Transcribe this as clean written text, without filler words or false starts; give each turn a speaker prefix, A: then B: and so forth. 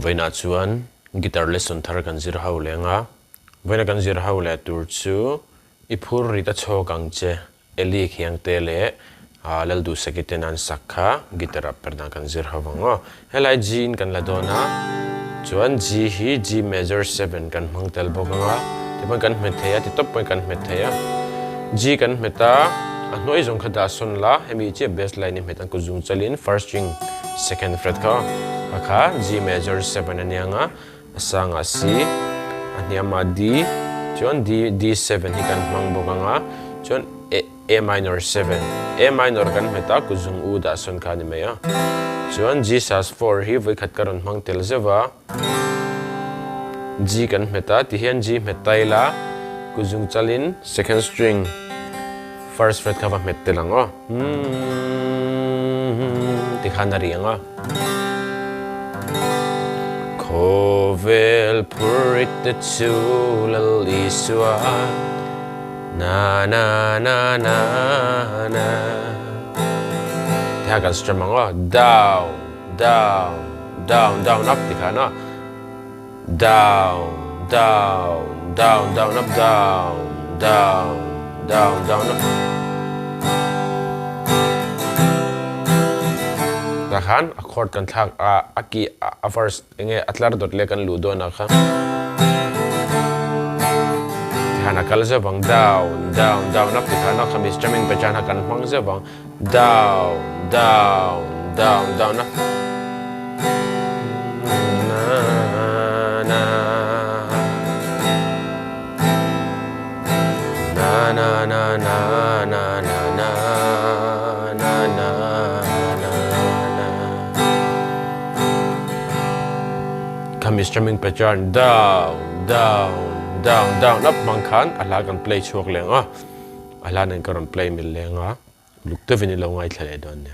A: Vaina chuan guitar lesson thar kan zir ho lenga vaina kan zir ho le tur chu I phurrit a chhawk ang che eli khiang te le lal du sekiten an sakha guitar Perhdan kan zir ho wango helai G in kan la dona chuan G hi G major 7 kan hmang tel bokanga tiban kan hmet theya ti top point kan hmet theya G kan hmeta a hnoi zong khada son la hemi che baseline ni hmetan ko zung chalin first string second fret ka akha G major 7 anianga asanga C aniama D chuan D7 hi kan hmang bokanga chuan A minor 7 A minor kan hmeta ko zung u da son ka ni meya chuan G sus4 hi voi khat karon hmang tel zewa G kan hmeta ti hian G hmetaila ko zung chalin second string first fret ka va hmet telango ti khana rianga Kovel phurrit the chulal iswa na na na na na Tha kan strum mango down down down down up ti khana down down down down up down down down down up Tahan chord kan thak aki first enge atlar dot le kan lu do na kha Thana kal ze bang down down down up ti khana kham instrument pe chana kan hmang ze bang down down down down up na na na na na na na na Kami strumming pattern down down down down up mangkhan ala kan play chok lenga ala nan karon play mil lenga lukte vinilo ngai thlale don ne